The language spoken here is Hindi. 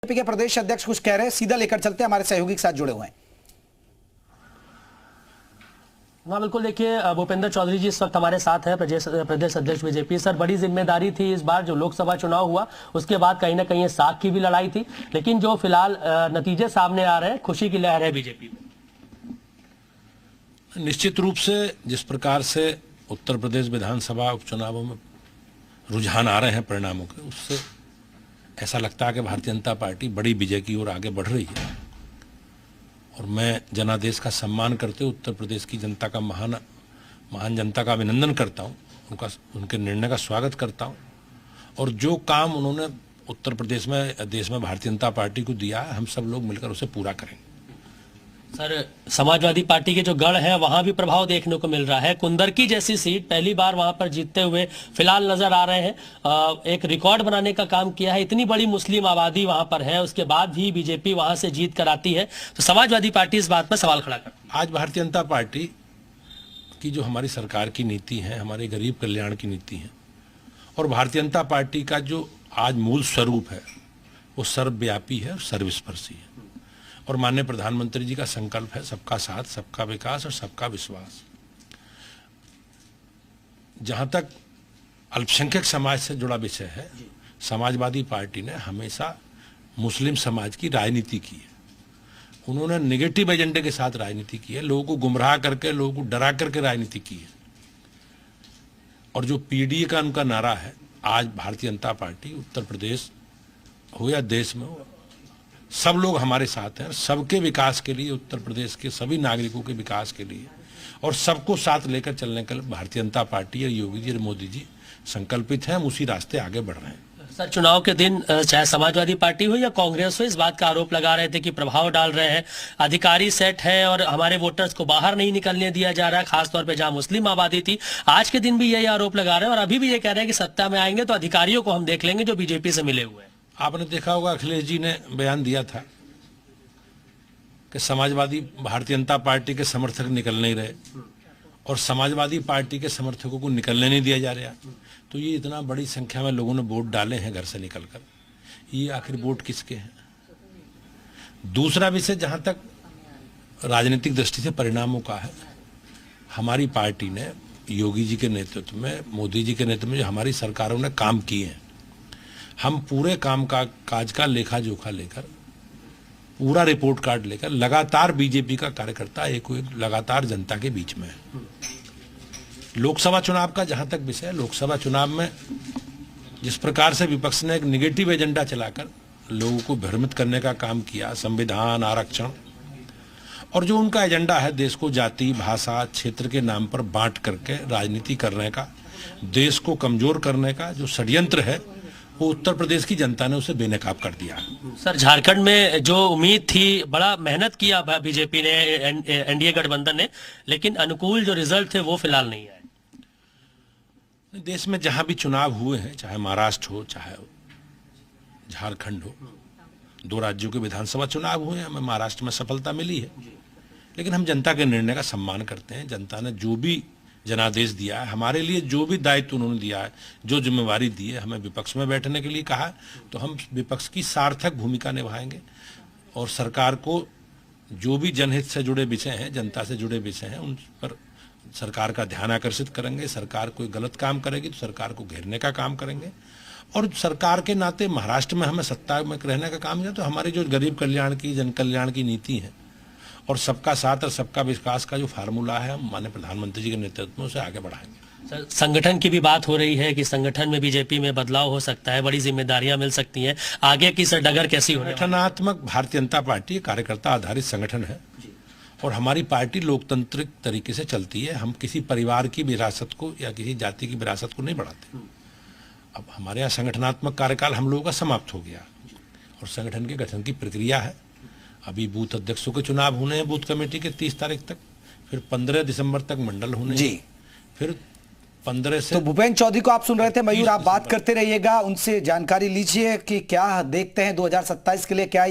बीजेपी के प्रदेश अध्यक्ष कुछ कह रहे हैं, सीधा लेकर चलते हैं, हमारे सहयोगी के साथ जुड़े हुए हैं। हाँ बिल्कुल, देखिए भूपेंद्र चौधरी जी इस वक्त हमारे साथ हैं, प्रदेश अध्यक्ष बीजेपी। सर, बड़ी जिम्मेदारी थी इस बार जो लोकसभा चुनाव हुआ, उसके बाद कहीं ना कहीं साख की भी लड़ाई थी, लेकिन जो फिलहाल नतीजे सामने आ रहे हैं, खुशी की लहर है बीजेपी में। निश्चित रूप से जिस प्रकार से उत्तर प्रदेश विधानसभा उपचुनावों में रुझान आ रहे हैं परिणामों के, उससे ऐसा लगता है कि भारतीय जनता पार्टी बड़ी विजय की ओर आगे बढ़ रही है। और मैं जनादेश का सम्मान करते हुए उत्तर प्रदेश की जनता का महान जनता का अभिनंदन करता हूँ, उनके निर्णय का स्वागत करता हूँ। और जो काम उन्होंने उत्तर प्रदेश में देश में भारतीय जनता पार्टी को दिया है, हम सब लोग मिलकर उसे पूरा करेंगे। सर, समाजवादी पार्टी के जो गढ़ है वहां भी प्रभाव देखने को मिल रहा है। कुंदरकी जैसी सीट पहली बार वहां पर जीतते हुए फिलहाल नजर आ रहे हैं। एक रिकॉर्ड बनाने का काम किया है। इतनी बड़ी मुस्लिम आबादी वहां पर है, उसके बाद भी बीजेपी वहां से जीत कर आती है, तो समाजवादी पार्टी इस बात पर सवाल खड़ा करती है। आज भारतीय जनता पार्टी की जो हमारी सरकार की नीति है, हमारे गरीब कल्याण की नीति है, और भारतीय जनता पार्टी का जो आज मूल स्वरूप है वो सर्वव्यापी है और सर्वस्पर्शी है। और माननीय प्रधानमंत्री जी का संकल्प है सबका साथ, सबका विकास और सबका विश्वास। जहां तक अल्पसंख्यक समाज से जुड़ा विषय है, समाजवादी पार्टी ने हमेशा मुस्लिम समाज की राजनीति की है। उन्होंने नेगेटिव एजेंडे के साथ राजनीति की है, लोगों को गुमराह करके, लोगों को डरा करके राजनीति की है। और जो पीडीए का उनका नारा है, आज भारतीय जनता पार्टी उत्तर प्रदेश हो या देश में हो, सब लोग हमारे साथ हैं। सबके विकास के लिए, उत्तर प्रदेश के सभी नागरिकों के विकास के लिए और सबको साथ लेकर चलने के लिए भारतीय जनता पार्टी और योगी जी और मोदी जी संकल्पित हैं। हम उसी रास्ते आगे बढ़ रहे हैं। सर, चुनाव के दिन चाहे समाजवादी पार्टी हो या कांग्रेस हो, इस बात का आरोप लगा रहे थे कि प्रभाव डाल रहे हैं, अधिकारी सेट है और हमारे वोटर्स को बाहर नहीं निकलने दिया जा रहा है, खासतौर पे जहां मुस्लिम आबादी थी। आज के दिन भी यही आरोप लगा रहे हैं और अभी भी ये कह रहे हैं कि सत्ता में आएंगे तो अधिकारियों को हम देख लेंगे जो बीजेपी से मिले हुए हैं। आपने देखा होगा अखिलेश जी ने बयान दिया था कि समाजवादी भारतीय जनता पार्टी के समर्थक निकल नहीं रहे और समाजवादी पार्टी के समर्थकों को निकलने नहीं दिया जा रहा। तो ये इतना बड़ी संख्या में लोगों ने वोट डाले हैं घर से निकलकर, ये आखिर वोट किसके हैं? दूसरा विषय जहां तक राजनीतिक दृष्टि से परिणामों का है, हमारी पार्टी ने योगी जी के नेतृत्व में, मोदी जी के नेतृत्व में जो हमारी सरकारों ने काम किए हैं, हम पूरे काम का काज का लेखा जोखा लेकर, पूरा रिपोर्ट कार्ड लेकर लगातार बीजेपी का कार्यकर्ता एक लगातार जनता के बीच में है। लोकसभा चुनाव का जहां तक विषय है, लोकसभा चुनाव में जिस प्रकार से विपक्ष ने एक निगेटिव एजेंडा चलाकर लोगों को भ्रमित करने का काम किया, संविधान, आरक्षण, और जो उनका एजेंडा है देश को जाति, भाषा, क्षेत्र के नाम पर बांट करके राजनीति करने का, देश को कमजोर करने का जो षड्यंत्र है, वो उत्तर प्रदेश की जनता ने उसे बेनकाब कर दिया। सर, झारखंड में जो उम्मीद थी, बड़ा मेहनत किया बीजेपी ने, एनडीए गठबंधन ने, लेकिन अनुकूल जो रिजल्ट थे वो फिलहाल नहीं आए। देश में जहां भी चुनाव हुए हैं, चाहे महाराष्ट्र हो चाहे झारखंड हो, दो राज्यों के विधानसभा चुनाव हुए हैं, हमें महाराष्ट्र में सफलता मिली है, लेकिन हम जनता के निर्णय का सम्मान करते हैं। जनता ने जो भी जनादेश दिया है, हमारे लिए जो भी दायित्व उन्होंने दिया है, जो जिम्मेवारी दी है, हमें विपक्ष में बैठने के लिए कहा है, तो हम विपक्ष की सार्थक भूमिका निभाएंगे और सरकार को जो भी जनहित से जुड़े विषय हैं, जनता से जुड़े विषय हैं, उन पर सरकार का ध्यान आकर्षित करेंगे। सरकार कोई गलत काम करेगी तो सरकार को घेरने का काम करेंगे। और सरकार के नाते महाराष्ट्र में हमें सत्ता में रहने का काम है, तो हमारी जो गरीब कल्याण की, जन कल्याण की नीति है और सबका साथ और सबका विकास का जो फार्मूला है, हम माननीय प्रधानमंत्री जी के नेतृत्व में उसे आगे बढ़ाएंगे। सर, संगठन की भी बात हो रही है कि संगठन में बीजेपी में बदलाव हो सकता है, बड़ी जिम्मेदारियां मिल सकती हैं, आगे की सर डगर कैसी हो? संगठनात्मक भारतीय जनता पार्टी कार्यकर्ता आधारित संगठन है और हमारी पार्टी लोकतांत्रिक तरीके से चलती है। हम किसी परिवार की विरासत को या किसी जाति की विरासत को नहीं बढ़ाते। अब हमारे यहाँ संगठनात्मक कार्यकाल हम लोगों का समाप्त हो गया और संगठन के गठन की प्रक्रिया है। अभी बूथ अध्यक्षों के चुनाव होने हैं, बूथ कमेटी के 30 तारीख तक, फिर 15 दिसंबर तक मंडल होने जी, फिर 15 से। तो भूपेंद्र चौधरी को आप सुन रहे थे, मयूर आप बात करते रहिएगा, उनसे जानकारी लीजिए कि क्या देखते हैं 2027 के लिए क्या